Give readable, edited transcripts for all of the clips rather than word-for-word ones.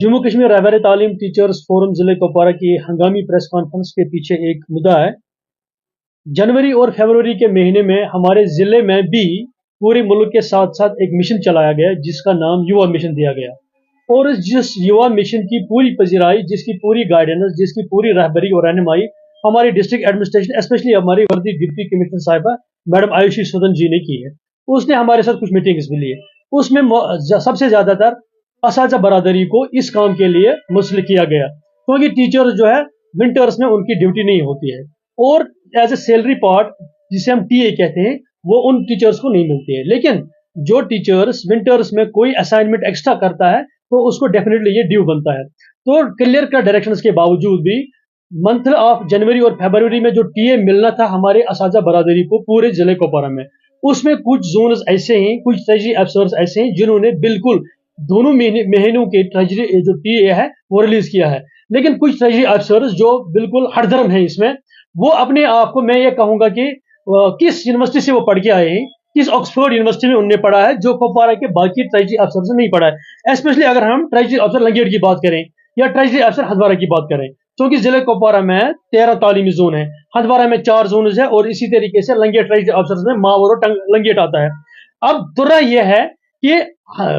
जम्मू कश्मीर रहबर तालीम teachers forum जिले कुपवारा की हंगामी प्रेस कॉन्फ्रेंस के पीछे एक मुद्दा है। जनवरी और फरवरी के महीने में हमारे जिले में भी पूरे मुल्क के साथ साथ एक मिशन चलाया गया जिसका नाम युवा मिशन दिया गया, और जिस युवा मिशन की पूरी पजीराई, जिसकी पूरी गाइडेंस, जिसकी पूरी रहबरी और रहनुमाई हमारी डिस्ट्रिक्ट एडमिनिस्ट्रेशन, स्पेशली हमारी वर्दी डिप्टी कमिश्नर साहिबा मैडम आयुषी सुदन जी ने की है। उसने हमारे साथ कुछ मीटिंग्स भी ली है। उसमें सबसे ज्यादातर असाजा बरादरी को इस काम के लिए मुस्लिक किया गया, क्योंकि टीचर्स जो है विंटर्स में उनकी ड्यूटी नहीं होती है, और एज ए सैलरी पार्ट जिसे हम टीए कहते हैं वो उन टीचर्स को नहीं मिलती है। लेकिन जो टीचर्स विंटर्स में कोई असाइनमेंट एक्स्ट्रा करता है तो उसको डेफिनेटली ये ड्यू बनता है। तो क्लियर कट डायरेक्शंस के बावजूद भी मंथ ऑफ जनवरी और फरवरी में जो टीए मिलना था हमारे असाजा बरादरी को पूरे जिले कुपवारा में, उसमें कुछ जोन्स ऐसे हैं, कुछ ट्रेजरी अफसर्स ऐसे हैं जिन्होंने बिल्कुल दोनों महीनों के ट्रेजरी जो टीए है वो रिलीज किया है। लेकिन कुछ ट्रेजरी अफसर्स जो बिल्कुल हरदर्म है इसमें, वो अपने आप को, मैं ये कहूंगा कि किस यूनिवर्सिटी से वो पढ़ के आए हैं, किस ऑक्सफोर्ड यूनिवर्सिटी में उनने पढ़ा है, जो कुपवारा के बाकी ट्रेजरी अफसर से नहीं पढ़ा है। स्पेशली अगर हम ट्रेजरी अफसर लंगेट की बात करें या ट्रेजरी अफसर हंदवारा की बात करें, क्योंकि जिले कुपवारा में 13 तालीमी जोन है, हंदवारा में 4 जोन है, और इसी तरीके से लंगेट ट्रेजरी अफसर में मावर और लंगेट आता है। अब दुर्रा यह है कि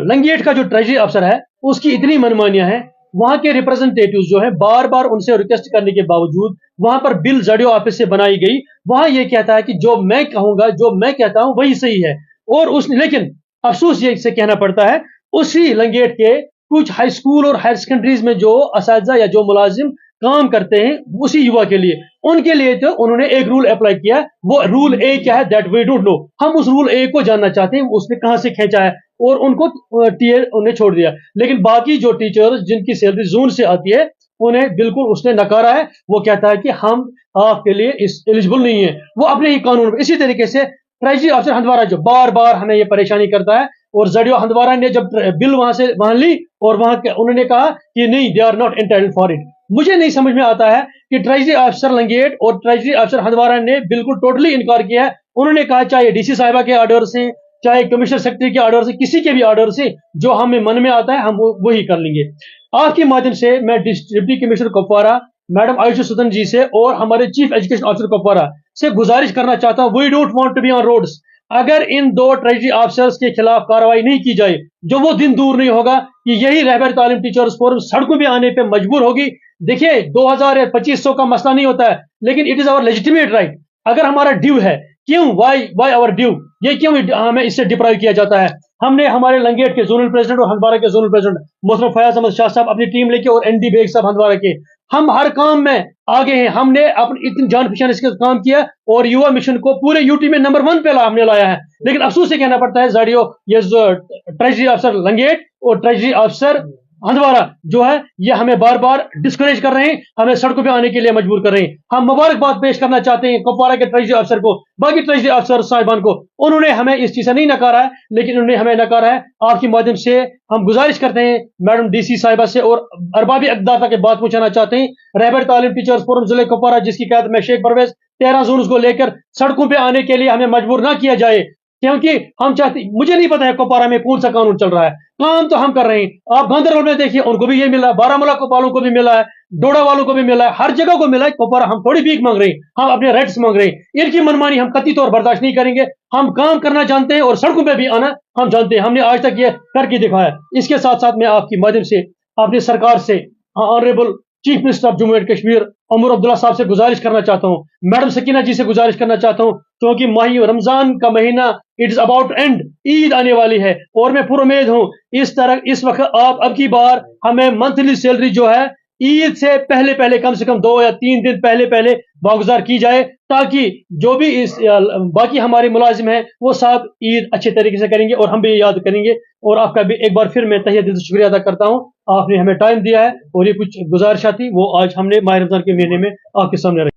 लंगेट का जो ट्रेजरी अफसर है उसकी इतनी मनमानियां हैं, वहां के रिप्रेजेंटेटिव्स जो है बार बार उनसे रिक्वेस्ट करने के बावजूद वहां पर बिल जडियो ऑफिस से बनाई गई, वहां यह कहता है कि जो मैं कहूंगा, जो मैं कहता हूं वही सही है। और उसने, लेकिन अफसोस ये से कहना पड़ता है, उसी लंगेट के कुछ हाई स्कूल और हायर सेकेंडरीज में जो असातिज़ा या जो मुलाजिम काम करते हैं उसी युवा के लिए, उनके लिए तो उन्होंने एक रूल अप्लाई किया। वो रूल ए क्या है दैट वी डोंट नो। हम उस रूल ए को जानना चाहते हैं, उसने कहां से खींचा है, और उनको टीए उन्हें छोड़ दिया। लेकिन बाकी जो टीचर्स जिनकी सैलरी जोन से आती है उन्हें बिल्कुल उसने नकारा है। वो कहता है कि हम आपके लिए इस एलिजिबल नहीं है, वो अपने ही कानून। इसी तरीके से ट्रेजरी अफसर हंदवारा जो बार बार हमें ये परेशानी करता है, और जडियो हंदवारा ने जब बिल वहां ली और उन्होंने कहा कि नहीं, they are not entitled for it. मुझे नहीं समझ में आता है कि ट्रेजरी अफसर लंगेट और ट्रेजरी अफसर हंदवारा ने बिल्कुल टोटली इनकार किया है। उन्होंने कहा चाहे डीसी साहिबा के ऑर्डर से, चाहे कमिश्नर सेक्रेटरी के ऑर्डर से, किसी के भी ऑर्डर से जो हमें मन में आता है हम वही कर लेंगे। आपके माध्यम से मैं deputy commissioner Kupwara madam Ayushi Sudan ji से और हमारे चीफ एजुकेशन ऑफिसर कुपवारा से गुजारिश करना चाहता हूं, we don't want to be on roads. अगर इन 2 ट्रेजरी ऑफिसर्स के खिलाफ कार्रवाई नहीं की जाए, जो वो दिन दूर नहीं होगा कि यही रहबर तालीम टीचर्स फोरम सड़कों पे आने पे मजबूर होगी। देखिए 2000 या 2500 का मसला नहीं होता है, लेकिन it is our legitimate right. अगर हमारा ड्यू है, क्यों वाई आवर ड्यू, ये क्यों हमें इससे डिप्राइव किया जाता है। हमने हमारे लंगेट के जोनल प्रेसिडेंट और हंदवारा के जोनल प्रेसिडेंट मोहतरम फयाज अहमद शाह साहब अपनी टीम लेके, और एनडी बेग साहब हंदवारा के, हम हर काम में आगे हैं। हमने अपनी इतनी जान पहचान इसके काम किया और युवा मिशन को पूरे यूटी में नंबर 1 पे हमने लाया है। लेकिन अफसोस से कहना पड़ता है जाडियो, ये ट्रेजरी अफसर लंगेट और ट्रेजरी अफसर हंदवारा जो है ये हमें बार बार डिस्करेज कर रहे हैं, हमें सड़कों पे आने के लिए मजबूर कर रहे हैं। हम मुबारकबाद पेश करना चाहते हैं कुपवारा के ट्रेजरी अफसर को, बाकी ट्रेजरी अफसर साहिबान को। उन्होंने हमें इस चीज से नहीं नकारा है, लेकिन उन्होंने हमें नकारा है। आपके माध्यम से हम गुजारिश करते हैं मैडम डीसी साहिबा से, और अरबाबी अकदार तक बात पहुंचाना चाहते हैं। रहबर तालीम टीचर्स फोरम जिले कुपवारा जिसकी क़यादत में शेख परवेज 13 जोन को लेकर सड़कों पे आने के लिए हमें मजबूर ना किया जाए, क्योंकि हम चाहते, मुझे नहीं पता है कुपवारा में कौन सा कानून चल रहा है, काम तो हम कर रहे हैं। आप गांधरबल में देखिए, उनको भी ये मिला है, बारामूला वालों को भी मिला है, डोडा वालों को भी मिला है, हर जगह को मिला है। कुपवारा हम थोड़ी भीख मांग रहे हैं, हम अपने राइट्स मांग रहे हैं। इनकी मनमानी हम कतई तौर बर्दाश्त नहीं करेंगे। हम काम करना जानते हैं और सड़कों पे भी आना हम जानते हैं, हमने आज तक ये करके दिखाया। इसके साथ साथ मैं आपकी माध्यम से अपनी सरकार से, honourable chief minister of Jammu and Kashmir Omar Abdullah sahab से गुजारिश करना चाहता हूं, मैडम सकीना जी से गुजारिश करना चाहता हूं, क्योंकि माही रमजान का महीना it is about and, Eid आने वाली है, और मैं पूरी उम्मीद हूं इस वक्त आप अब की बार हमें मंथली सैलरी जो है ईद से पहले पहले, कम से कम 2 या 3 दिन पहले पहले वागुजार की जाए, ताकि जो भी इस बाकी हमारे मुलाजिम हैं वो साहब ईद अच्छे तरीके से करेंगे और हम भी याद करेंगे। और आपका भी एक बार फिर मैं तहे दिल से शुक्रिया अदा करता हूं, आपने हमें टाइम दिया है, और ये कुछ गुजारिश थी वो आज हमने माह रमजान के महीने में आपके सामने रखी।